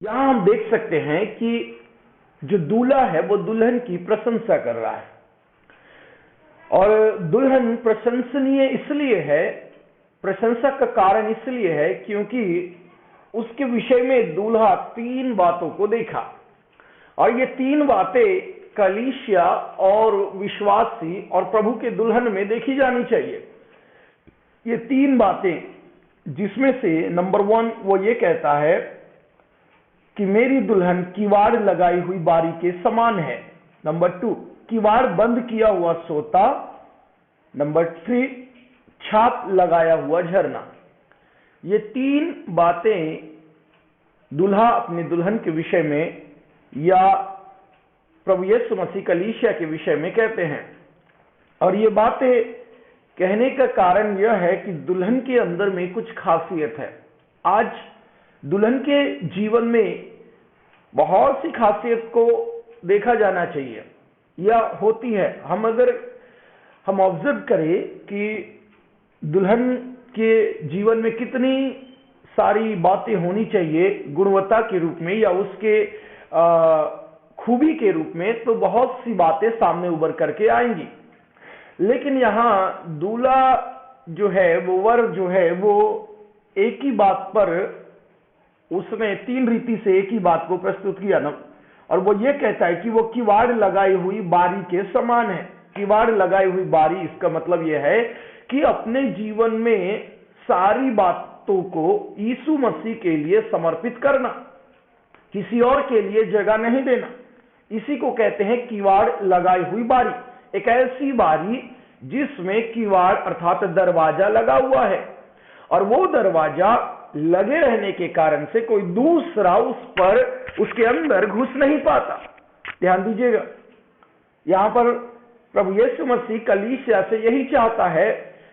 यहां हम देख सकते हैं कि जो दूल्हा है वो दुल्हन की प्रशंसा कर रहा है और दुल्हन प्रशंसनीय इसलिए है, प्रशंसा का कारण इसलिए है क्योंकि उसके विषय में दूल्हा 3 बातों को देखा और ये 3 बातें कलीसिया और विश्वासी और प्रभु के दुल्हन में देखी जानी चाहिए। ये 3 बातें जिसमें से नंबर 1 वो ये कहता है कि मेरी दुल्हन किवाड़ लगाई हुई बारी के समान है। नंबर 2 किवाड़ बंद किया हुआ सोता। नंबर 3 छाप लगाया हुआ झरना। ये 3 बातें दूल्हा अपने दुल्हन के विषय में या प्रभु यीशु मसीह कलीसिया के विषय में कहते हैं और ये बातें कहने का कारण यह है कि दुल्हन के अंदर में कुछ खासियत है। आज दुल्हन के जीवन में बहुत सी खासियत को देखा जाना चाहिए या होती है। हम ऑब्जर्व करें कि दुल्हन के जीवन में कितनी सारी बातें होनी चाहिए गुणवत्ता के रूप में या उसके खूबी के रूप में, तो बहुत सी बातें सामने उभर करके आएंगी। लेकिन यहाँ दूल्हा जो है वो वर जो है वो एक ही बात पर उसने 3 रीति से एक ही बात को प्रस्तुत किया ना, और वो ये कहता है कि वो किवाड़ लगाई हुई बारी के समान है। किवाड़ लगाई हुई बारी, इसका मतलब यह है कि अपने जीवन में सारी बातों को यीशु मसीह के लिए समर्पित करना, किसी और के लिए जगह नहीं देना। इसी को कहते हैं किवाड़ लगाई हुई बारी। एक ऐसी बारी जिसमें किवाड़ अर्थात दरवाजा लगा हुआ है और वो दरवाजा लगे रहने के कारण से कोई दूसरा उस पर उसके अंदर घुस नहीं पाता। ध्यान दीजिएगा, यहां पर प्रभु यीशु मसीह कलीसिया से यही चाहता है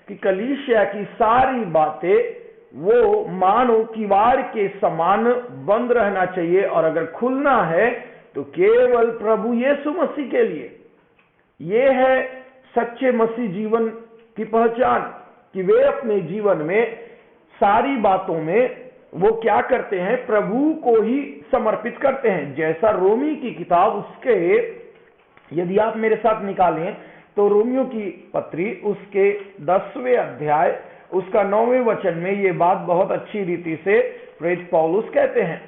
कि कलीसिया की सारी बातें वो मानो किवाड़ के समान बंद रहना चाहिए और अगर खुलना है तो केवल प्रभु यीशु मसीह के लिए। ये है सच्चे मसीह जीवन की पहचान कि वे अपने जीवन में सारी बातों में वो क्या करते हैं, प्रभु को ही समर्पित करते हैं। जैसा रोमी की किताब उसके, यदि आप मेरे साथ निकालें तो रोमियों की पत्री उसके 10वें अध्याय उसका 9वें वचन में ये बात बहुत अच्छी रीति से प्रेरित पौलुस कहते हैं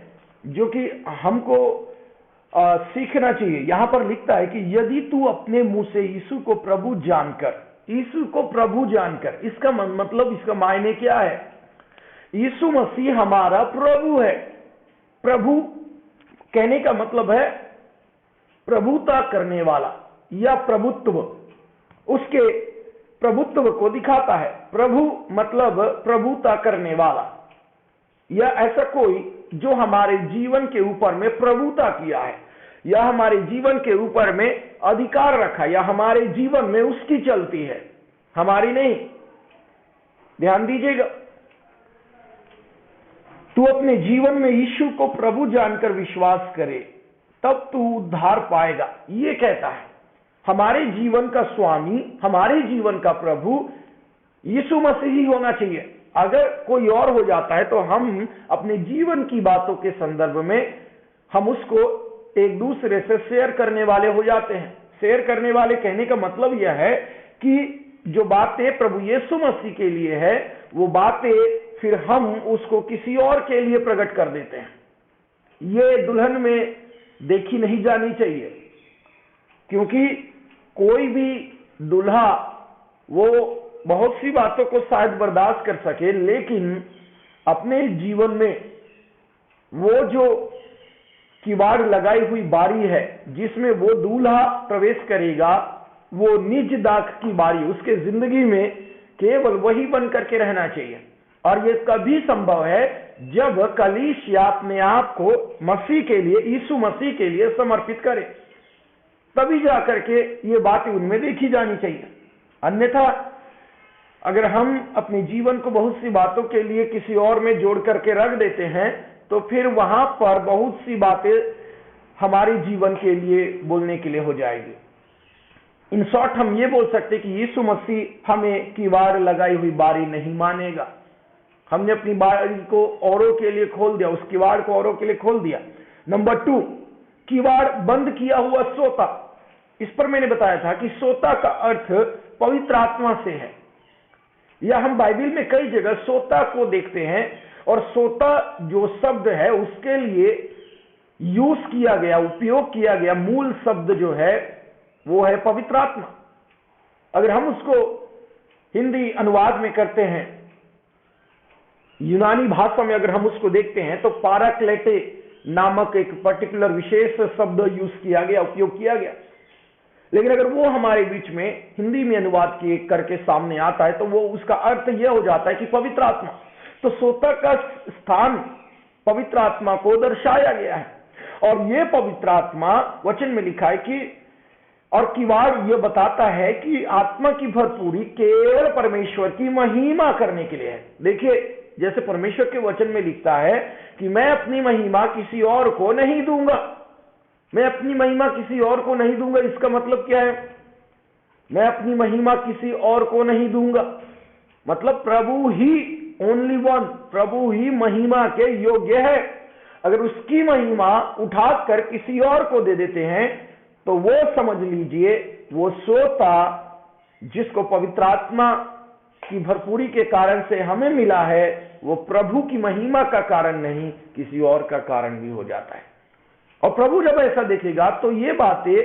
जो कि हमको सीखना चाहिए। यहां पर लिखता है कि यदि तू अपने मुंह से यीशु को प्रभु जानकर, इसका मतलब, इसका मायने क्या है? यीशु मसीह हमारा प्रभु है। प्रभु कहने का मतलब है प्रभुता करने वाला या प्रभुत्व, उसके प्रभुत्व को दिखाता है। प्रभु मतलब प्रभुता करने वाला या ऐसा कोई जो हमारे जीवन के ऊपर में प्रभुता किया है या हमारे जीवन के ऊपर में अधिकार रखा या हमारे जीवन में उसकी चलती है, हमारी नहीं। ध्यान दीजिएगा, तू अपने जीवन में यीशु को प्रभु जानकर विश्वास करे तब तू उद्धार पाएगा। ये कहता है हमारे जीवन का स्वामी, हमारे जीवन का प्रभु यीशु मसीह ही होना चाहिए। अगर कोई और हो जाता है तो हम अपने जीवन की बातों के संदर्भ में हम उसको एक दूसरे से शेयर करने वाले हो जाते हैं। शेयर करने वाले कहने का मतलब यह है कि जो बातें प्रभु यीशु मसीह के लिए है वो बातें फिर हम उसको किसी और के लिए प्रकट कर देते हैं। ये दुल्हन में देखी नहीं जानी चाहिए क्योंकि कोई भी दूल्हा वो बहुत सी बातों को शायद बर्दाश्त कर सके, लेकिन अपने जीवन में वो जो किवाड़ लगाई हुई बारी है जिसमें वो दूल्हा प्रवेश करेगा, वो निज दाख की बारी उसके जिंदगी में केवल वही बन करके रहना चाहिए। और ये कभी संभव है जब कलीसिया अपने आप को मसीह के लिए, यीशु मसीह के लिए समर्पित करे, तभी जाकर के ये बातें उनमें देखी जानी चाहिए। अन्यथा अगर हम अपने जीवन को बहुत सी बातों के लिए किसी और में जोड़ करके रख देते हैं तो फिर वहां पर बहुत सी बातें हमारे जीवन के लिए बोलने के लिए हो जाएगी। इन शॉर्ट हम ये बोल सकते कि यीशु मसीह हमें किवाड़ लगाई हुई बारी नहीं मानेगा। हमने अपनी बारी को औरों के लिए खोल दिया, उस किवाड़ को औरों के लिए खोल दिया। नंबर 2, किवाड़ बंद किया हुआ सोता। इस पर मैंने बताया था कि सोता का अर्थ पवित्र आत्मा से है, या हम बाइबल में कई जगह सोता को देखते हैं, और सोता जो शब्द है उसके लिए यूज किया गया, उपयोग किया गया मूल शब्द जो है वो है पवित्र आत्मा। अगर हम उसको हिंदी अनुवाद में करते हैं, यूनानी भाषा में अगर हम उसको देखते हैं, तो पाराक्लेटे नामक एक पर्टिकुलर विशेष शब्द यूज किया गया, उपयोग किया गया। लेकिन अगर वो हमारे बीच में हिंदी में अनुवाद किए करके सामने आता है, तो वो उसका अर्थ यह हो जाता है कि पवित्र आत्मा। तो सोता का स्थान पवित्र आत्मा को दर्शाया गया है, और ये पवित्र आत्मा वचन में लिखा है कि, और किवाड़ यह बताता है कि आत्मा की भरपूरी केवल परमेश्वर की महिमा करने के लिए है। देखिए, जैसे परमेश्वर के वचन में लिखता है कि मैं अपनी महिमा किसी और को नहीं दूंगा, मैं अपनी महिमा किसी और को नहीं दूंगा। इसका मतलब क्या है? मैं अपनी महिमा किसी और को नहीं दूंगा, मतलब प्रभु ही, ओनली वन, प्रभु ही महिमा के योग्य है। अगर उसकी महिमा उठाकर किसी और को दे देते हैं, तो वो समझ लीजिए वो सोता जिसको पवित्र आत्मा की भरपूरी के कारण से हमें मिला है, वो प्रभु की महिमा का कारण नहीं, किसी और का कारण भी हो जाता है। और प्रभु जब ऐसा देखेगा, तो ये बातें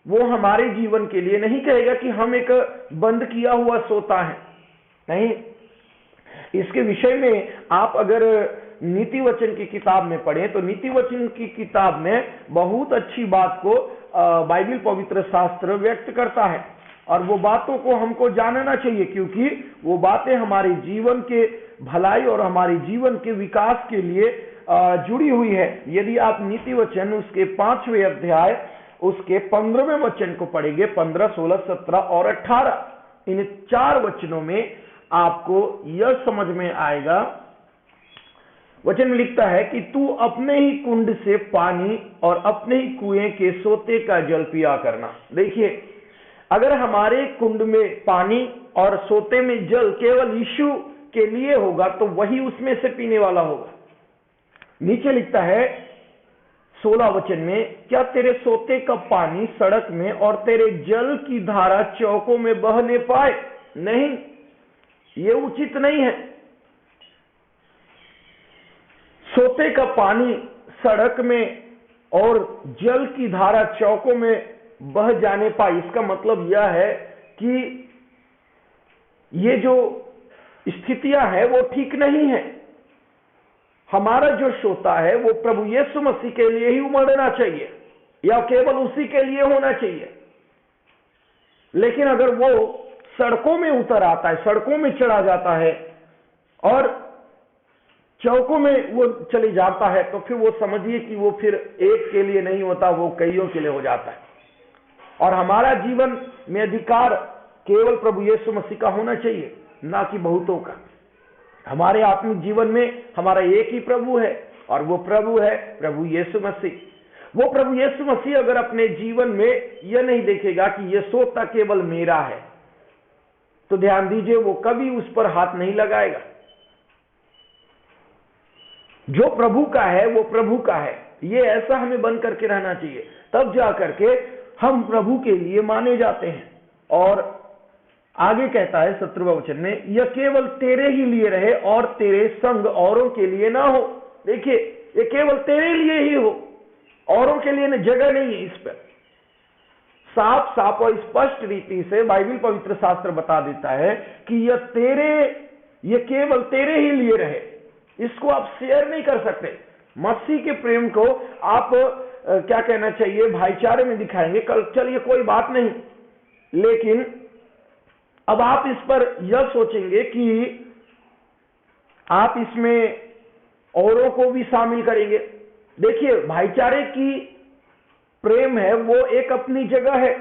वो हमारे जीवन के लिए नहीं कहेगा कि हम एक बंद किया हुआ सोता है, नहीं। इसके विषय में आप अगर नीति वचन की किताब में पढ़ें, तो नीति वचन की किताब में बहुत अच्छी बात को बाइबल पवित्र शास्त्र व्यक्त करता है, और वो बातों को हमको जानना चाहिए, क्योंकि वो बातें हमारे जीवन के भलाई और हमारे जीवन के विकास के लिए जुड़ी हुई है। यदि आप नीति वचन उसके 5वें अध्याय उसके 15वें वचन को पढ़ेंगे, 15, 16, 17 और 18, इन 4 वचनों में आपको यह समझ में आएगा। वचन में लिखता है कि तू अपने ही कुंड से पानी और अपने ही कुएं के सोते का जल पिया करना। देखिए, अगर हमारे कुंड में पानी और सोते में जल केवल यीशु के लिए होगा, तो वही उसमें से पीने वाला होगा। नीचे लिखता है 16 वचन में, क्या तेरे सोते का पानी सड़क में और तेरे जल की धारा चौकों में बहने पाए? नहीं, ये उचित नहीं है। सोते का पानी सड़क में और जल की धारा चौकों में बह जाने पाए, इसका मतलब यह है कि ये जो स्थितियां हैं वो ठीक नहीं है। हमारा जो सोता है वो प्रभु यीशु मसीह के लिए ही उमड़ना चाहिए, या केवल उसी के लिए होना चाहिए। लेकिन अगर वो सड़कों में उतर आता है, सड़कों में चढ़ा जाता है और चौकों में वो चले जाता है, तो फिर वो समझिए कि वो फिर एक के लिए नहीं होता, वो कईयों के लिए हो जाता है। और हमारा जीवन में अधिकार केवल प्रभु यीशु मसीह का होना चाहिए, ना कि बहुतों का। हमारे आत्मिक जीवन में हमारा एक ही प्रभु है, और वो प्रभु है प्रभु यीशु मसीह। वो प्रभु यीशु मसीह अगर अपने जीवन में यह नहीं देखेगा कि यह सोता केवल मेरा है, तो ध्यान दीजिए वो कभी उस पर हाथ नहीं लगाएगा। जो प्रभु का है वो प्रभु का है, ये ऐसा हमें बन करके रहना चाहिए, तब जा करके हम प्रभु के लिए माने जाते हैं। और आगे कहता है 17वें वचन में, यह केवल तेरे ही लिए रहे और तेरे संग औरों के लिए ना हो। देखिए, ये केवल तेरे लिए ही हो, औरों के लिए जगह नहीं है। इस पर साफ साफ और स्पष्ट रीति से बाइबल पवित्र शास्त्र बता देता है कि ये केवल तेरे ही लिए रहे, इसको आप शेयर नहीं कर सकते। मसीह के प्रेम को आप क्या कहना चाहिए, भाईचारे में दिखाएंगे, कल चलिए कोई बात नहीं, लेकिन अब आप इस पर यह सोचेंगे कि आप इसमें औरों को भी शामिल करेंगे। देखिए, भाईचारे की प्रेम है वो एक अपनी जगह है,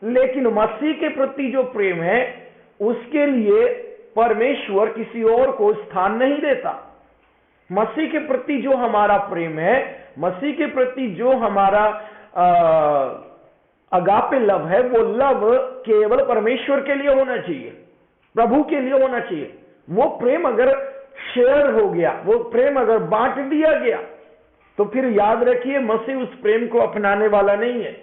लेकिन मसीह के प्रति जो प्रेम है उसके लिए परमेश्वर किसी और को स्थान नहीं देता। मसीह के प्रति जो हमारा प्रेम है, मसीह के प्रति जो हमारा अगापे लव है, वो लव केवल परमेश्वर के लिए होना चाहिए, प्रभु के लिए होना चाहिए। वो प्रेम अगर शेयर हो गया, वो प्रेम अगर बांट दिया गया, तो फिर याद रखिए मसीह उस प्रेम को अपनाने वाला नहीं है।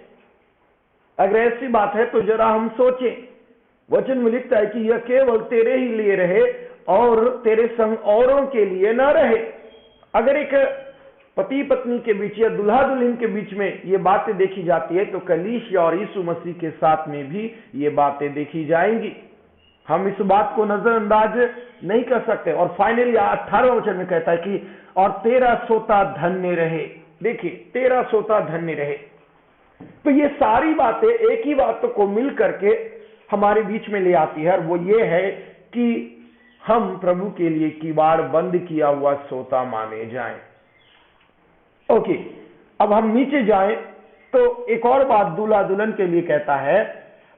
अगर ऐसी बात है तो जरा हम सोचें, वचन में लिखता है कि यह केवल तेरे ही लिए रहे और तेरे संग औरों के लिए न रहे। अगर एक पति पत्नी के बीच या दुल्हा दुल्हन के बीच में ये बातें देखी जाती है, तो कलीसिया और यीशु मसीह के साथ में भी ये बातें देखी जाएंगी। हम इस बात को नजरअंदाज नहीं कर सकते। और फाइनली 18वें वचन में कहता है कि और तेरा सोता धन्य रहे। देखिए, तेरा सोता धन्य रहे। तो ये सारी बातें एक ही बात को मिल करके हमारे बीच में ले आती है, और वो ये है कि हम प्रभु के लिए किवाड़ बंद किया हुआ सोता माने जाएं। ओके, अब हम नीचे जाएं तो एक और बात दूल्हा दुल्हन के लिए कहता है,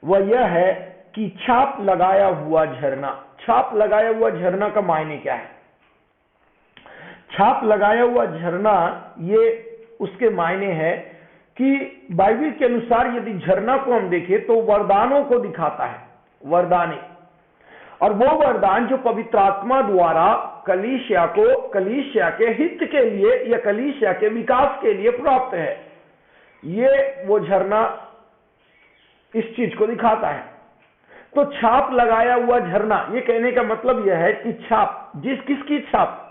वह यह है कि छाप लगाया हुआ झरना। छाप लगाया हुआ झरना का मायने क्या है? छाप लगाया हुआ झरना, ये उसके मायने है कि बाइबल के अनुसार यदि झरना को हम देखें तो वरदानों को दिखाता है, वरदाने। और वो वरदान जो पवित्र आत्मा द्वारा कलीसिया को कलीसिया के हित के लिए या कलीसिया के विकास के लिए प्राप्त है, ये वो झरना इस चीज को दिखाता है। तो छाप लगाया हुआ झरना, ये कहने का मतलब यह है कि छाप, किसकी छाप?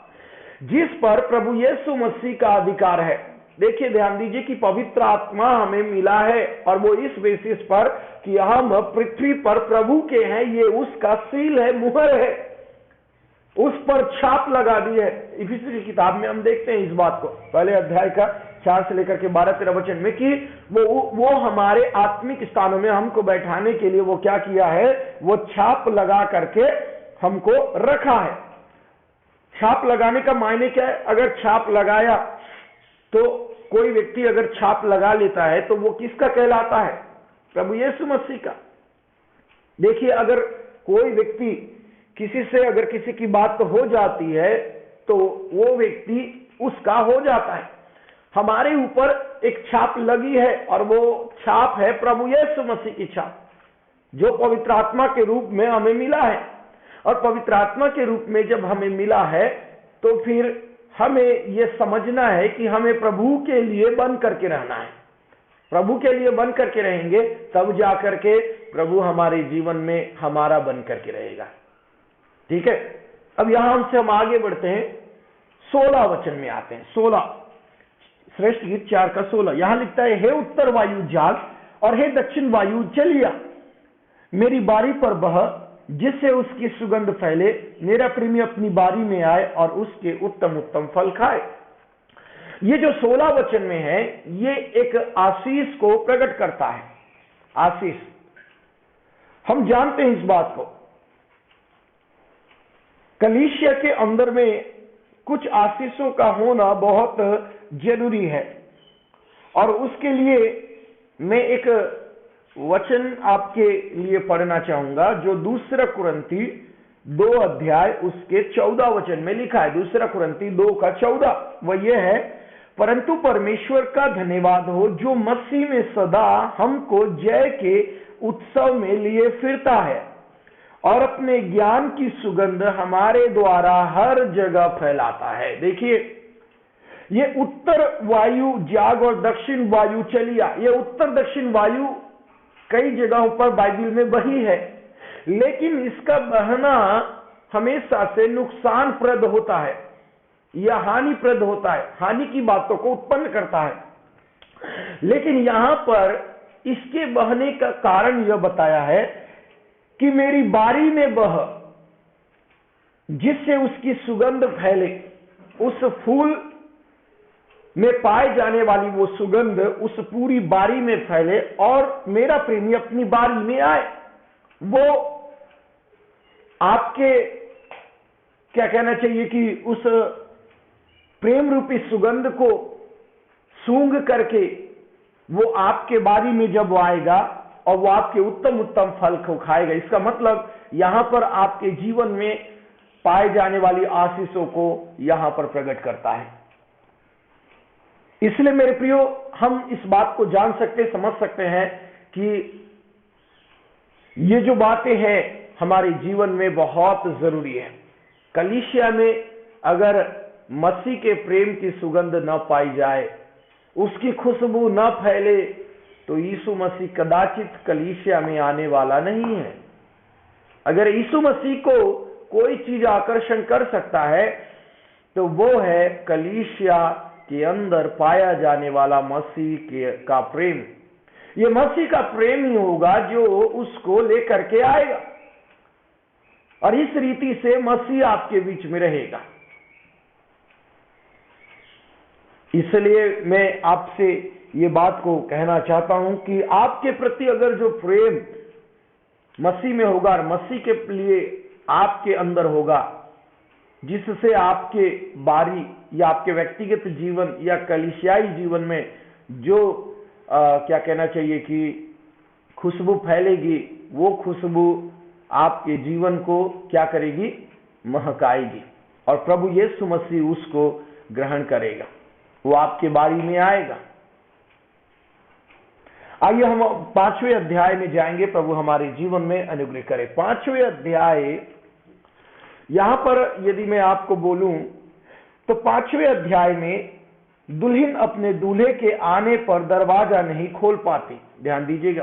जिस पर प्रभु यीशु मसीह का अधिकार है। देखिए, ध्यान दीजिए कि पवित्र आत्मा हमें मिला है, और वो इस बेसिस पर कि हम पृथ्वी पर प्रभु के हैं, ये उसका सील है, मुहर है, उस पर छाप लगा दी है। इफिसी की किताब में हम देखते हैं इस बात को, पहले अध्याय का 4 से लेकर के 12-13 वचन में, कि वो हमारे आत्मिक स्थानों में हमको बैठाने के लिए वो क्या किया है, वो छाप लगा करके हमको रखा है। छाप लगाने का मायने क्या है? अगर छाप लगाया तो कोई व्यक्ति अगर छाप लगा लेता है तो वो किसका कहलाता है? प्रभु यीशु मसीह का। देखिए, अगर कोई व्यक्ति किसी से अगर किसी की बात हो जाती है तो वो व्यक्ति उसका हो जाता है। हमारे ऊपर एक छाप लगी है, और वो छाप है प्रभु यीशु मसीह की छाप, जो पवित्र आत्मा के रूप में हमें मिला है। और पवित्र आत्मा के रूप में जब हमें मिला है तो फिर हमें यह समझना है कि हमें प्रभु के लिए बन करके रहना है। प्रभु के लिए बन करके रहेंगे तब जाकर के प्रभु हमारे जीवन में हमारा बन करके रहेगा। ठीक है, अब यहां से हम आगे बढ़ते हैं, 16 वचन में आते हैं। 16 श्रेष्ठ गीत 4 का 16 यहां लिखता है, हे उत्तर वायु जाग और हे दक्षिण वायु चलिया, मेरी बारी पर बह, जिससे उसकी सुगंध फैले, मेरा प्रेमी अपनी बारी में आए और उसके उत्तम उत्तम फल खाए। ये जो 16 वचन में है, ये एक आशीष को प्रकट करता है। आशीष, हम जानते हैं इस बात को, कलीसिया के अंदर में कुछ आशीषों का होना बहुत जरूरी है। और उसके लिए मैं एक वचन आपके लिए पढ़ना चाहूंगा, जो 2 कुरिन्थी 2 अध्याय उसके 14 वचन में लिखा है। 2 कुरिन्थी 2 का 14, वह यह है, परंतु परमेश्वर का धन्यवाद हो जो मसीह में सदा हमको जय के उत्सव में लिए फिरता है और अपने ज्ञान की सुगंध हमारे द्वारा हर जगह फैलाता है। देखिए, ये उत्तर वायु जाग और दक्षिण वायु चलिया, ये उत्तर दक्षिण वायु कई जगहों पर बाइबल में बही है, लेकिन इसका बहना हमेशा से नुकसानप्रद होता है या हानिप्रद होता है, हानि की बातों को उत्पन्न करता है। लेकिन यहां पर इसके बहने का कारण यह बताया है कि मेरी बारी में बह, जिससे उसकी सुगंध फैले, उस फूल में पाए जाने वाली वो सुगंध उस पूरी बारी में फैले और मेरा प्रेमी अपनी बारी में आए। वो आपके क्या कहना चाहिए कि उस प्रेम रूपी सुगंध को सूंघ करके वो आपके बारी में जब वो आएगा और वो आपके उत्तम उत्तम फल को खाएगा। इसका मतलब यहां पर आपके जीवन में पाए जाने वाली आशीषों को यहां पर प्रकट करता है। इसलिए मेरे प्रियो, हम इस बात को जान सकते, समझ सकते हैं कि ये जो बातें हैं हमारे जीवन में बहुत जरूरी है। कलीसिया में अगर मसीह के प्रेम की सुगंध न पाई जाए, उसकी खुशबू न फैले, तो यीशु मसीह कदाचित कलीसिया में आने वाला नहीं है। अगर यीशु मसीह को कोई चीज आकर्षण कर सकता है तो वो है कलीसिया के अंदर पाया जाने वाला मसीह का प्रेम। ये मसीह का प्रेम ही होगा जो उसको लेकर के आएगा, और इस रीति से मसीह आपके बीच में रहेगा। इसलिए मैं आपसे ये बात को कहना चाहता हूं कि आपके प्रति अगर जो प्रेम मसीह में होगा और मसीह के लिए आपके अंदर होगा, जिससे आपके बारी या आपके व्यक्तिगत जीवन या कलीसियाई जीवन में जो क्या कहना चाहिए कि खुशबू फैलेगी, वो खुशबू आपके जीवन को क्या करेगी, महकाएगी, और प्रभु यीशु मसीह उसको ग्रहण करेगा, वो आपके बारी में आएगा। आइए हम 5वें अध्याय में जाएंगे। प्रभु हमारे जीवन में अनुग्रह करे। 5वें अध्याय, यहां पर यदि मैं आपको बोलूं तो 5वें अध्याय में दुल्हन अपने दूल्हे के आने पर दरवाजा नहीं खोल पाती। ध्यान दीजिएगा,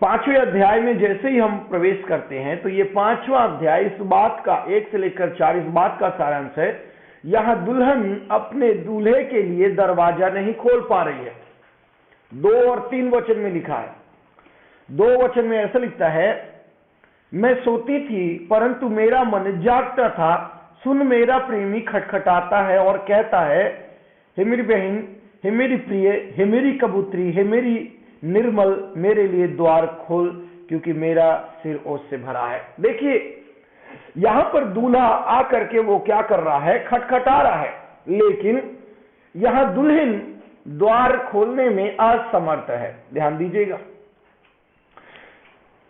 5वें अध्याय में जैसे ही हम प्रवेश करते हैं तो ये 5वां अध्याय इस बात का 1 से लेकर 4 इस बात का सारांश है। यहां दुल्हन अपने दूल्हे के लिए दरवाजा नहीं खोल पा रही है। 2 और 3 वचन में लिखा है। 2 वचन में ऐसा लिखता है, मैं सोती थी परंतु मेरा मन जागता था, सुन मेरा प्रेमी खटखटाता है और कहता है, हे मेरी बहन, हे मेरी प्रिय, हे मेरी कबूतरी, हे मेरी निर्मल, मेरे लिए द्वार खोल, क्योंकि मेरा सिर ओस से भरा है। देखिए यहां पर दूल्हा आकर के वो क्या कर रहा है, खटखटा रहा है, लेकिन यहां दुल्हन द्वार खोलने में असमर्थ है। ध्यान दीजिएगा,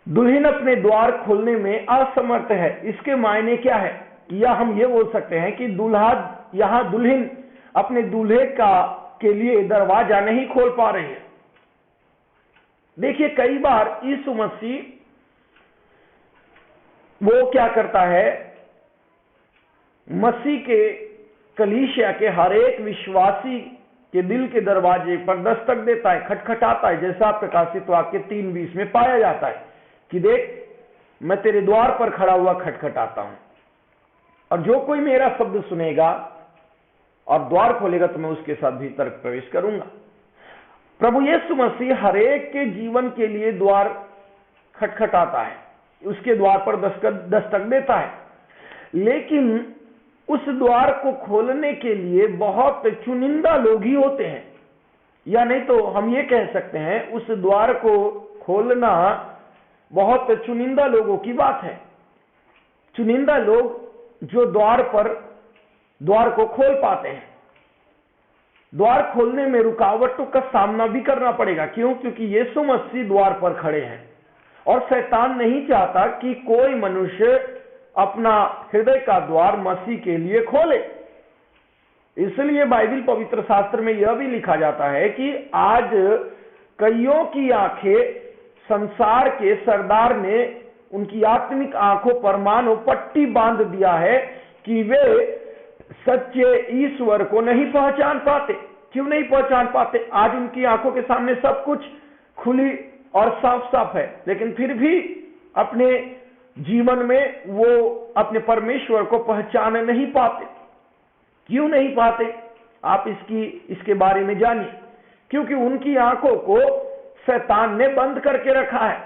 दुल्हन अपने द्वार खोलने में असमर्थ है। इसके मायने क्या है, या हम ये बोल सकते हैं कि यहां दुल्हन अपने दूल्हे के लिए दरवाजा नहीं खोल पा रही है। देखिए कई बार यीशु मसीह वो क्या करता है, मसीह के कलीसिया के हर एक विश्वासी के दिल के दरवाजे पर दस्तक देता है, खटखटाता है, जैसा प्रकाशित वाक्य 3:20 में पाया जाता है कि देख मैं तेरे द्वार पर खड़ा हुआ खटखटाता हूं, और जो कोई मेरा शब्द सुनेगा और द्वार खोलेगा तो मैं उसके साथ भीतर प्रवेश करूंगा। प्रभु यीशु मसीह हर एक के जीवन के लिए द्वार खटखटाता है, उसके द्वार पर दस्तक देता है, लेकिन उस द्वार को खोलने के लिए बहुत चुनिंदा लोग ही होते हैं, या नहीं तो हम ये कह सकते हैं उस द्वार को खोलना बहुत चुनिंदा लोगों की बात है। चुनिंदा लोग जो द्वार को खोल पाते हैं। द्वार खोलने में रुकावटों का सामना भी करना पड़ेगा। क्यों? क्योंकि यीशु मसीह द्वार पर खड़े हैं, और शैतान नहीं चाहता कि कोई मनुष्य अपना हृदय का द्वार मसीह के लिए खोले। इसलिए बाइबल पवित्र शास्त्र में यह भी लिखा जाता है कि आज कईयों की आंखें संसार के सरदार ने उनकी आत्मिक आंखों पर मानो पट्टी बांध दिया है कि वे सच्चे ईश्वर को नहीं पहचान पाते। क्यों नहीं पहचान पाते? आज उनकी आंखों के सामने सब कुछ खुली और साफ साफ है, लेकिन फिर भी अपने जीवन में वो अपने परमेश्वर को पहचान नहीं पाते। क्यों नहीं पाते? आप इसके बारे में जानिए। क्योंकि उनकी आंखों को शैतान ने बंद करके रखा है।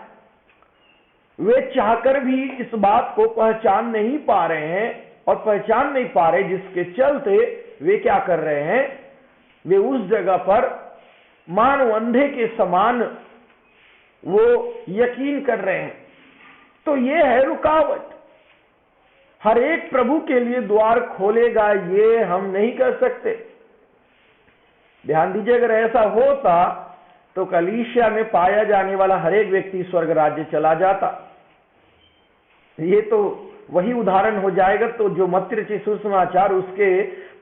वे चाहकर भी इस बात को पहचान नहीं पा रहे हैं, और पहचान नहीं पा रहे, जिसके चलते वे क्या कर रहे हैं, वे उस जगह पर मानो अंधे के समान वो यकीन कर रहे हैं। तो ये है रुकावट। हर एक प्रभु के लिए द्वार खोलेगा ये हम नहीं कर सकते। ध्यान दीजिए, अगर ऐसा होता तो कलीसिया में पाया जाने वाला हर एक व्यक्ति स्वर्ग राज्य चला जाता। ये तो वही उदाहरण हो जाएगा तो जो मत्ती रचित सुसमाचार उसके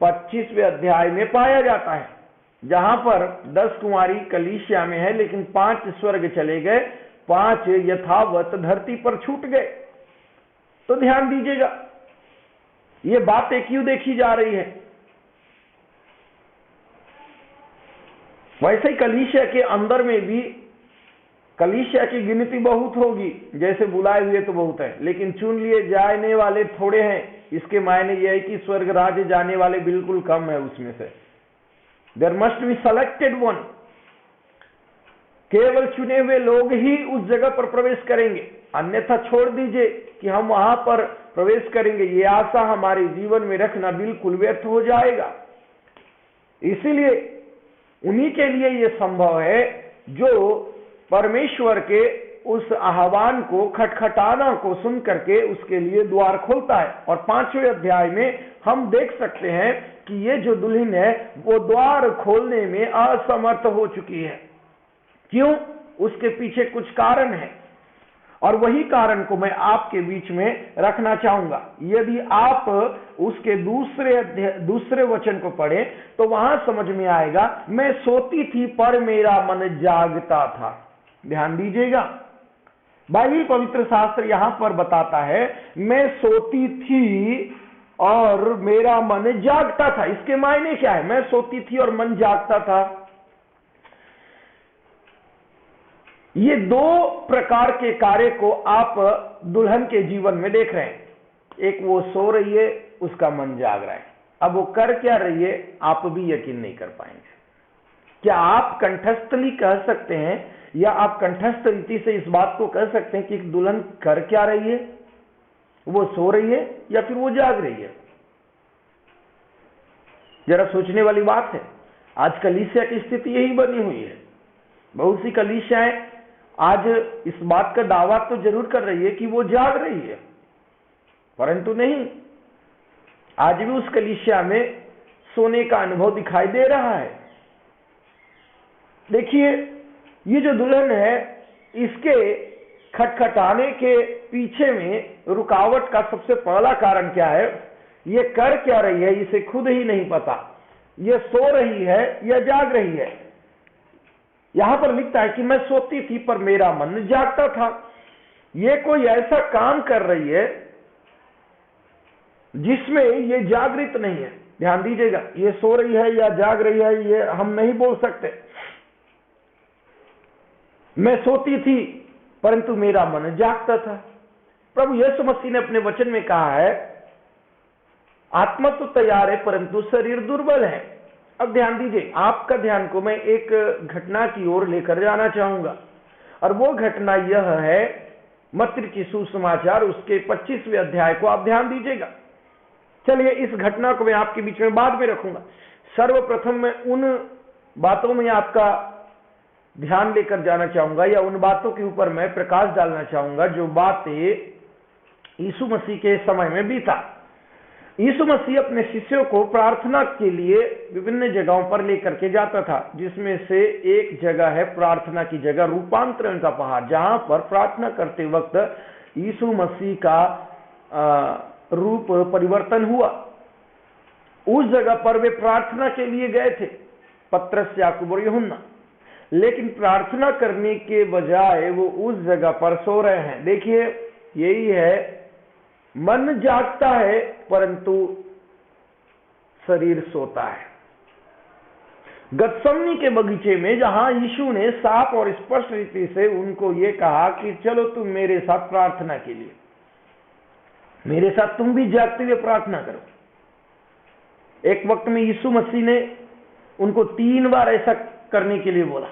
25वें अध्याय में पाया जाता है, जहां पर 10 कुंवारी कलीसिया में है, लेकिन 5 स्वर्ग चले गए, 5 यथावत धरती पर छूट गए। तो ध्यान दीजिएगा, ये बातें क्यों देखी जा रही है? वैसे ही कलीसिया के अंदर में भी कलीसिया की गिनती बहुत होगी, जैसे बुलाए हुए तो बहुत है, लेकिन चुन लिए जाने वाले थोड़े हैं। इसके मायने यह है कि स्वर्ग राज्य जाने वाले बिल्कुल कम है उसमें से। There must be selected one. केवल चुने हुए लोग ही उस जगह पर प्रवेश करेंगे, अन्यथा छोड़ दीजिए कि हम वहां पर प्रवेश करेंगे, ये आशा हमारे जीवन में रखना बिल्कुल व्यर्थ हो जाएगा। इसीलिए उन्हीं के लिए यह संभव है जो परमेश्वर के उस आह्वान को, खटखटाना को सुन करके उसके लिए द्वार खोलता है। और 5वें अध्याय में हम देख सकते हैं कि ये जो दुल्हन है वो द्वार खोलने में असमर्थ हो चुकी है। क्यों? उसके पीछे कुछ कारण है, और वही कारण को मैं आपके बीच में रखना चाहूंगा। यदि आप उसके दूसरे वचन को पढ़ें तो वहां समझ में आएगा, मैं सोती थी पर मेरा मन जागता था। ध्यान दीजिएगा, बाइबल पवित्र शास्त्र यहां पर बताता है मैं सोती थी और मेरा मन जागता था। इसके मायने क्या है? मैं सोती थी और मन जागता था। ये दो प्रकार के कार्य को आप दुल्हन के जीवन में देख रहे हैं। एक, वो सो रही है, उसका मन जाग रहा है। अब वो कर क्या रही है, आप भी यकीन नहीं कर पाएंगे। क्या आप कंठस्थली कह सकते हैं या आप कंठस्थ रीति से इस बात को कह सकते हैं कि दुल्हन कर क्या रही है? वो सो रही है या फिर वो जाग रही है? जरा सोचने वाली बात है। आज कलीसिया की स्थिति यही बनी हुई है। बहुत सी कलीसियाएं आज इस बात का दावा तो जरूर कर रही है कि वो जाग रही है, परंतु नहीं, आज भी उस कलीसिया में सोने का अनुभव दिखाई दे रहा है। देखिए, ये जो दुल्हन है, इसके खटखटाने के पीछे में रुकावट का सबसे पहला कारण क्या है? ये कर क्या रही है, इसे खुद ही नहीं पता। ये सो रही है या जाग रही है? यहां पर लिखता है कि मैं सोती थी पर मेरा मन जागता था। ये कोई ऐसा काम कर रही है जिसमें ये जागृत नहीं है। ध्यान दीजिएगा, ये सो रही है या जाग रही है ये हम नहीं बोल सकते। मैं सोती थी परंतु मेरा मन जागता था। प्रभु यीशु मसीह ने अपने वचन में कहा है, आत्मा तो तैयार है परंतु शरीर दुर्बल है। अब ध्यान दीजिए, आपका ध्यान को मैं एक घटना की ओर लेकर जाना चाहूंगा, और वो घटना यह है मत्ती की सुसमाचार उसके 25वें अध्याय को आप ध्यान दीजिएगा। चलिए, इस घटना को मैं आपके बीच में बाद में रखूंगा। सर्वप्रथम मैं उन बातों में आपका ध्यान लेकर जाना चाहूंगा, या उन बातों के ऊपर मैं प्रकाश डालना चाहूंगा जो बातें यीशु मसीह के समय में बीता। यीशु मसीह अपने शिष्यों को प्रार्थना के लिए विभिन्न जगहों पर लेकर के जाता था, जिसमें से एक जगह है प्रार्थना की जगह, रूपांतरण का पहाड़, जहां पर प्रार्थना करते वक्त यीशु मसीह का रूप परिवर्तन हुआ। उस जगह पर वे प्रार्थना के लिए गए थे, पतरस, याकूब और यूहन्ना, लेकिन प्रार्थना करने के बजाय वो उस जगह पर सो रहे हैं। देखिए, यही है, मन जागता है परंतु शरीर सोता है। गतसमनी के बगीचे में जहां यीशु ने साफ और स्पष्ट रीति से उनको ये कहा कि चलो तुम मेरे साथ प्रार्थना के लिए, मेरे साथ तुम भी जागते हुए प्रार्थना करो। एक वक्त में यीशु मसीह ने उनको 3 बार ऐसा करने के लिए बोला,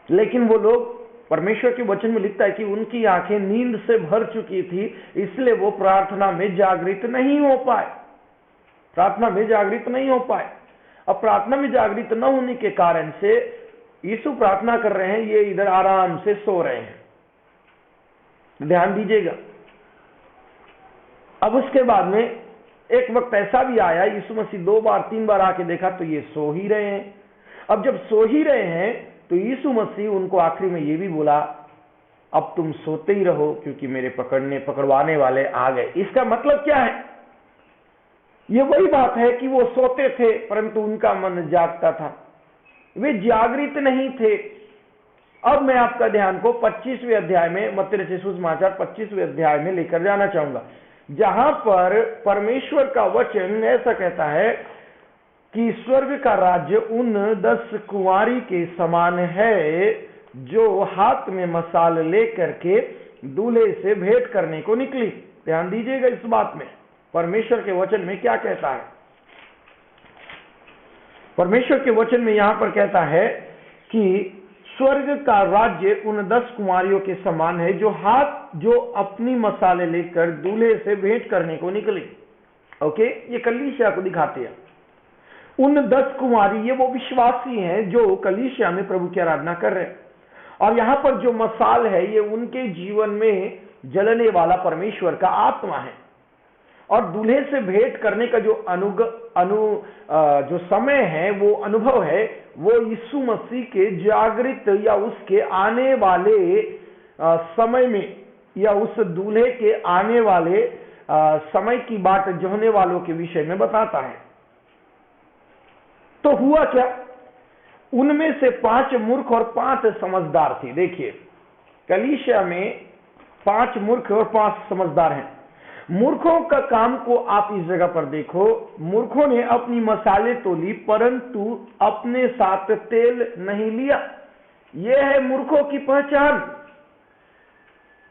लेकिन वो लोग, परमेश्वर के वचन में लिखता है कि उनकी आंखें नींद से भर चुकी थी, इसलिए वो प्रार्थना में जागृत नहीं हो पाए। प्रार्थना में जागृत नहीं हो पाए। अब प्रार्थना में जागृत न होने के कारण से यीशु प्रार्थना कर रहे हैं, ये इधर आराम से सो रहे हैं। ध्यान दीजिएगा। अब उसके बाद में एक वक्त ऐसा भी आया, यीशु मसीह 2 बार 3 बार आके देखा तो ये सो ही रहे हैं। अब जब सो ही रहे हैं तो यीशु मसीह उनको आखिरी में ये भी बोला, अब तुम सोते ही रहो क्योंकि मेरे पकड़वाने वाले आ गए। इसका मतलब क्या है? ये वही बात है कि वो सोते थे परंतु उनका मन जागता था, वे जागृत नहीं थे। अब मैं आपका ध्यान को 25वें अध्याय में, मत्ती रचित सुसमाचार 25वें अध्याय में लेकर जाना चाहूंगा। जहां पर परमेश्वर का वचन ऐसा कहता है कि स्वर्ग का राज्य उन 10 कुंवारी के समान है जो हाथ में मसाल लेकर के दूल्हे से भेंट करने को निकली। ध्यान दीजिएगा इस बात में, परमेश्वर के वचन में क्या कहता है। परमेश्वर के वचन में यहां पर कहता है कि स्वर्ग का राज्य उन 10 कुंवारियों के समान है जो अपनी मसाले लेकर दूल्हे से भेंट करने को निकली। ओके, ये कलीसिया को दिखाते हैं। उन 10 कुंवारी ये वो विश्वासी हैं जो कलीसिया में प्रभु की आराधना कर रहे हैं, और यहां पर जो मसाल है ये उनके जीवन में जलने वाला परमेश्वर का आत्मा है। और दूल्हे से भेंट करने का जो जो समय है, वो अनुभव है, वो यीशु मसीह के जागृत या उसके आने वाले समय में, या उस दूल्हे के आने वाले समय की बाट जोहने वालों के विषय में बताता है। तो हुआ क्या, उनमें से 5 मूर्ख और 5 समझदार थे। देखिए, कलीसिया में 5 मूर्ख और 5 समझदार हैं। मूर्खों का काम को आप इस जगह पर देखो। मूर्खों ने अपनी मसाले तो ली, परंतु अपने साथ तेल नहीं लिया। यह है मूर्खों की पहचान।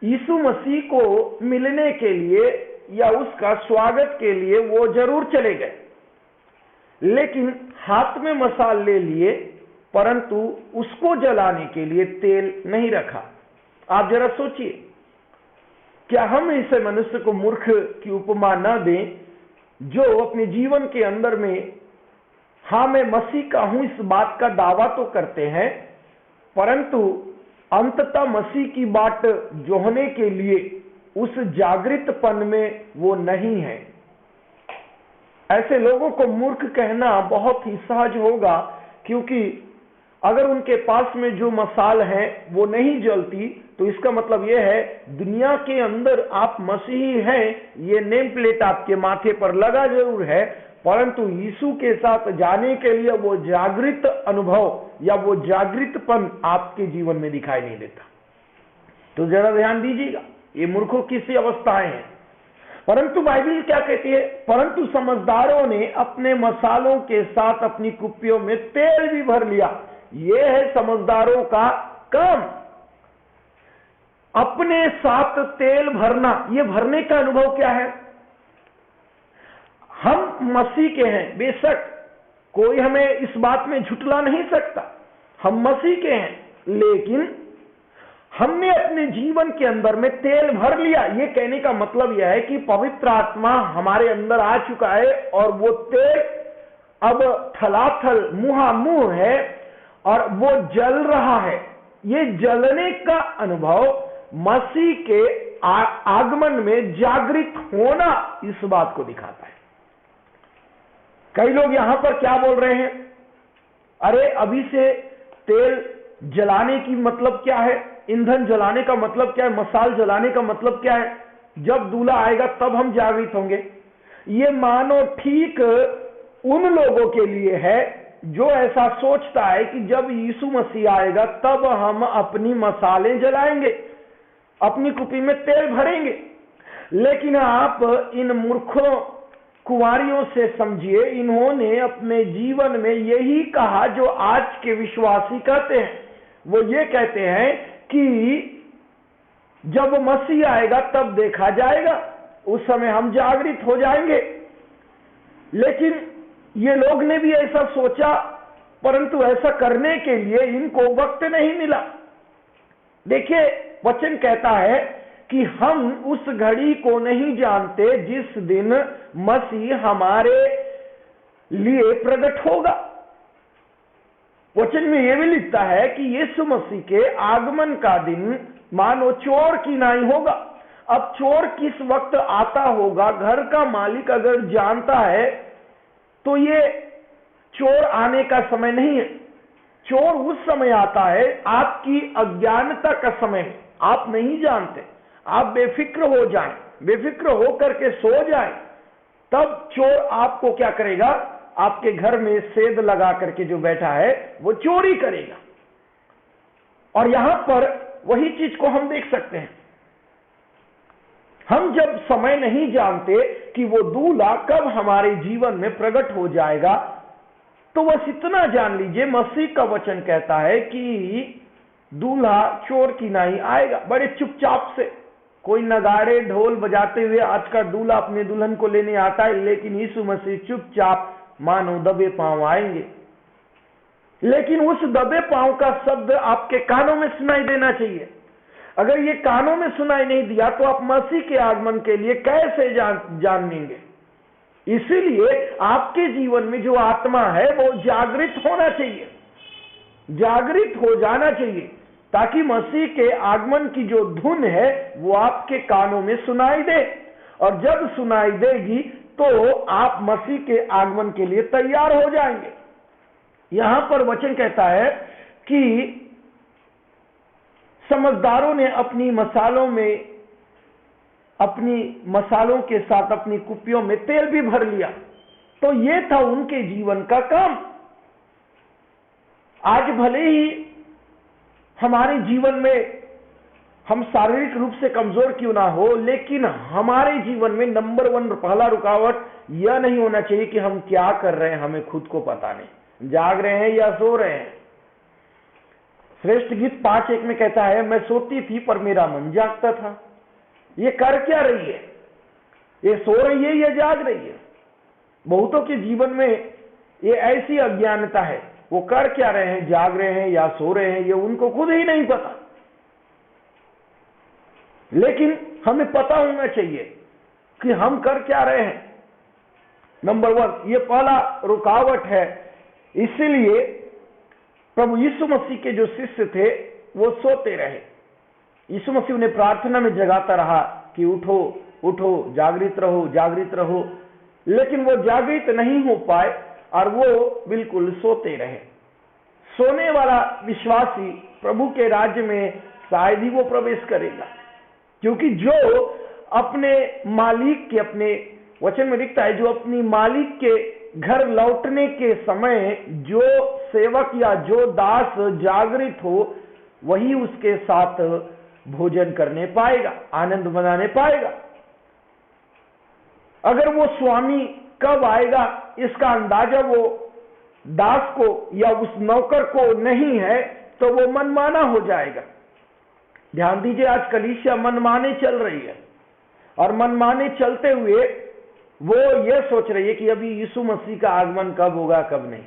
यीशु मसीह को मिलने के लिए या उसका स्वागत के लिए वो जरूर चले गए, लेकिन हाथ में मसाल ले लिए, परंतु उसको जलाने के लिए तेल नहीं रखा। आप जरा सोचिए, क्या हम ऐसे मनुष्य को मूर्ख की उपमा न दें जो अपने जीवन के अंदर में हाँ मैं मसीह का हूं इस बात का दावा तो करते हैं, परंतु अंततः मसीह की बाट जोहने के लिए उस जागृतपन में वो नहीं है। ऐसे लोगों को मूर्ख कहना बहुत ही सहज होगा, क्योंकि अगर उनके पास में जो मसाल है वो नहीं जलती, तो इसका मतलब यह है दुनिया के अंदर आप मसीही हैं, ये नेम प्लेट आपके माथे पर लगा जरूर है, परंतु यीशु के साथ जाने के लिए वो जागृत अनुभव या वो जागृतपन आपके जीवन में दिखाई नहीं देता। तो जरा ध्यान दीजिएगा, ये मूर्खों की सी अवस्थाएं हैं। परंतु बाइबल क्या कहती है, परंतु समझदारों ने अपने मसालों के साथ अपनी कुप्पियों में तेल भी भर लिया। यह है समझदारों का काम, अपने साथ तेल भरना। यह भरने का अनुभव क्या है? हम मसीह के हैं, बेशक कोई हमें इस बात में झुटला नहीं सकता, हम मसीह के हैं, लेकिन हमने अपने जीवन के अंदर में तेल भर लिया। यह कहने का मतलब यह है कि पवित्र आत्मा हमारे अंदर आ चुका है और वो तेल अब थलाथल मुहामुह है और वो जल रहा है। ये जलने का अनुभव मसीह के आगमन में जागृत होना इस बात को दिखाता है। कई लोग यहां पर क्या बोल रहे हैं, अरे अभी से तेल जलाने की मतलब क्या है, ईंधन जलाने का मतलब क्या है, मसाल जलाने का मतलब क्या है, जब दूल्हा आएगा तब हम जागृत होंगे। ये मानो ठीक उन लोगों के लिए है जो ऐसा सोचता है कि जब यीशु मसीह आएगा तब हम अपनी मसाले जलाएंगे, अपनी कुप्पी में तेल भरेंगे। लेकिन आप इन मूर्खों कुंवारियों से समझिए, इन्होंने अपने जीवन में यही कहा जो आज के विश्वासी कहते हैं। वो ये कहते हैं कि जब मसीह आएगा तब देखा जाएगा, उस समय हम जागृत हो जाएंगे। लेकिन ये लोग ने भी ऐसा सोचा, परंतु ऐसा करने के लिए इनको वक्त नहीं मिला। देखिए, वचन कहता है कि हम उस घड़ी को नहीं जानते जिस दिन मसीह हमारे लिए प्रकट होगा। वचन में यह भी लिखता है कि यीशु मसीह के आगमन का दिन मानो चोर की नाई होगा। अब चोर किस वक्त आता होगा, घर का मालिक अगर जानता है तो ये चोर आने का समय नहीं है। चोर उस समय आता है आपकी अज्ञानता का समय, आप नहीं जानते, आप बेफिक्र हो जाएं, बेफिक्र होकर के सो जाएं, तब चोर आपको क्या करेगा, आपके घर में सेध लगा करके जो बैठा है वो चोरी करेगा। और यहां पर वही चीज को हम देख सकते हैं। हम जब समय नहीं जानते कि वो दूल्हा कब हमारे जीवन में प्रकट हो जाएगा, तो बस इतना जान लीजिए, मसीह का वचन कहता है कि दूल्हा चोर की नाई आएगा, बड़े चुपचाप से। कोई नगाड़े ढोल बजाते हुए आज का दूल्हा अपने दुल्हन को लेने आता है, लेकिन यीशु मसीह चुपचाप मानो दबे पांव आएंगे। लेकिन उस दबे पांव का शब्द आपके कानों में सुनाई देना चाहिए। अगर ये कानों में सुनाई नहीं दिया तो आप मसीह के आगमन के लिए कैसे जानेंगे? इसीलिए आपके जीवन में जो आत्मा है वो जागृत होना चाहिए, जागृत हो जाना चाहिए, ताकि मसीह के आगमन की जो धुन है वो आपके कानों में सुनाई दे। और जब सुनाई देगी तो आप मसीह के आगमन के लिए तैयार हो जाएंगे। यहां पर वचन कहता है कि समझदारों ने अपनी मसालों के साथ अपनी कुप्पियों में तेल भी भर लिया। तो ये था उनके जीवन का काम। आज भले ही हमारे जीवन में हम शारीरिक रूप से कमजोर क्यों ना हो, लेकिन हमारे जीवन में नंबर 1 पहला रुकावट यह नहीं होना चाहिए कि हम क्या कर रहे हैं हमें खुद को पता नहीं, जाग रहे हैं या सो रहे हैं। श्रेष्ठ गीत 5:1 में कहता है, मैं सोती थी पर मेरा मन जागता था। ये कर क्या रही है? ये सो रही है या जाग रही है? बहुतों के जीवन में ये ऐसी अज्ञानता है, वो कर क्या रहे हैं, जाग रहे हैं या सो रहे हैं, ये उनको खुद ही नहीं पता। लेकिन हमें पता होना चाहिए कि हम कर क्या रहे हैं। नंबर 1 ये पहला रुकावट है। इसीलिए प्रभु यीशु मसीह के जो शिष्य थे वो सोते रहे। यीशु मसीह उन्हें प्रार्थना में जगाता रहा कि उठो उठो, जागृत रहो जागृत रहो, लेकिन वो जागृत नहीं हो पाए और वो बिल्कुल सोते रहे। सोने वाला विश्वासी प्रभु के राज्य में शायद ही वो प्रवेश करेगा, क्योंकि जो अपने मालिक के, अपने वचन में लिखता है, जो अपनी मालिक के घर लौटने के समय जो सेवक या जो दास जागृत हो, वही उसके साथ भोजन करने पाएगा, आनंद मनाने पाएगा। अगर वो स्वामी कब आएगा इसका अंदाजा वो दास को या उस नौकर को नहीं है, तो वो मनमाना हो जाएगा। ध्यान दीजिए, आज कलीसिया मनमाने चल रही है, और मनमाने चलते हुए वो ये सोच रही है कि अभी यीशु मसीह का आगमन कब होगा कब नहीं।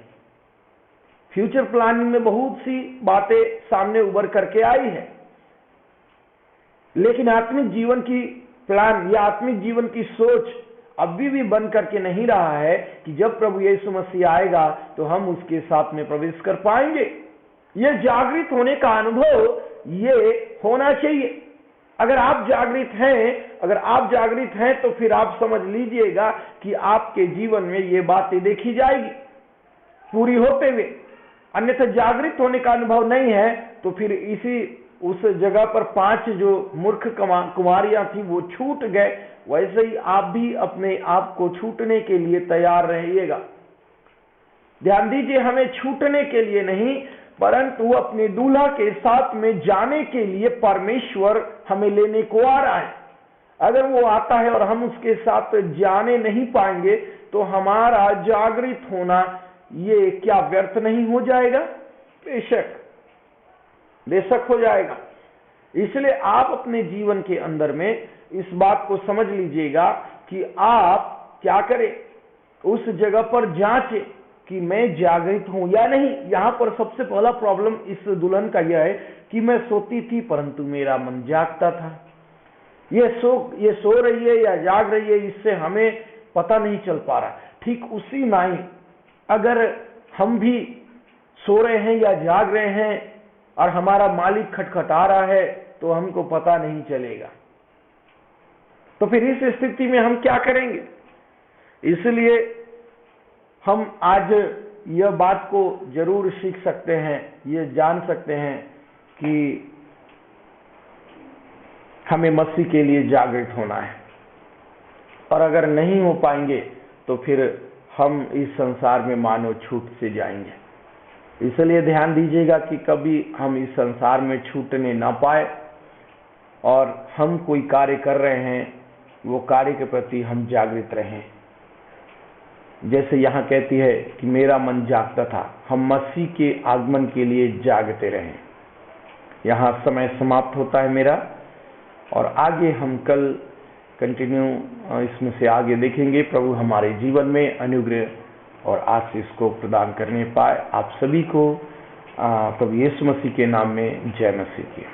फ्यूचर प्लानिंग में बहुत सी बातें सामने उभर करके आई है, लेकिन आत्मिक जीवन की प्लान या आत्मिक जीवन की सोच अभी भी बन करके नहीं रहा है कि जब प्रभु यीशु मसीह आएगा तो हम उसके साथ में प्रवेश कर पाएंगे। ये जागृत होने का अनुभव ये होना चाहिए। अगर आप जागृत हैं तो फिर आप समझ लीजिएगा कि आपके जीवन में ये बातें देखी जाएगी पूरी होते हुए। अन्यथा जागृत होने का अनुभव नहीं है तो फिर उस जगह पर 5 जो मूर्ख कुमारियां थी वो छूट गए, वैसे ही आप भी अपने आप को छूटने के लिए तैयार रहिएगा। ध्यान दीजिए, हमें छूटने के लिए नहीं, परंतु अपने दूल्हा के साथ में जाने के लिए परमेश्वर हमें लेने को आ रहा है। अगर वो आता है और हम उसके साथ जाने नहीं पाएंगे तो हमारा जागृत होना ये क्या व्यर्थ नहीं हो जाएगा? बेशक हो जाएगा। इसलिए आप अपने जीवन के अंदर में इस बात को समझ लीजिएगा कि आप क्या करें, उस जगह पर जांचें कि मैं जागृत हूं या नहीं। यहां पर सबसे पहला प्रॉब्लम इस दुल्हन का यह है कि मैं सोती थी परंतु मेरा मन जागता था। ये सो रही है या जाग रही है, इससे हमें पता नहीं चल पा रहा। ठीक उसी नाई अगर हम भी सो रहे हैं या जाग रहे हैं और हमारा मालिक खटखटा रहा है तो हमको पता नहीं चलेगा। तो फिर इस स्थिति में हम क्या करेंगे? इसलिए हम आज यह बात को जरूर सीख सकते हैं, यह जान सकते हैं कि हमें मसीह के लिए जागृत होना है, और अगर नहीं हो पाएंगे तो फिर हम इस संसार में मानो छूट से जाएंगे। इसलिए ध्यान दीजिएगा कि कभी हम इस संसार में छूटने ना पाए, और हम कोई कार्य कर रहे हैं वो कार्य के प्रति हम जागृत रहें। जैसे यहाँ कहती है कि मेरा मन जागता था, हम मसीह के आगमन के लिए जागते रहें। यहाँ समय समाप्त होता है मेरा, और आगे हम कल कंटिन्यू इसमें से आगे देखेंगे। प्रभु हमारे जीवन में अनुग्रह और आशीष को प्रदान करने पाए। आप सभी को प्रभु यीशु मसीह के नाम में जय मसीह की।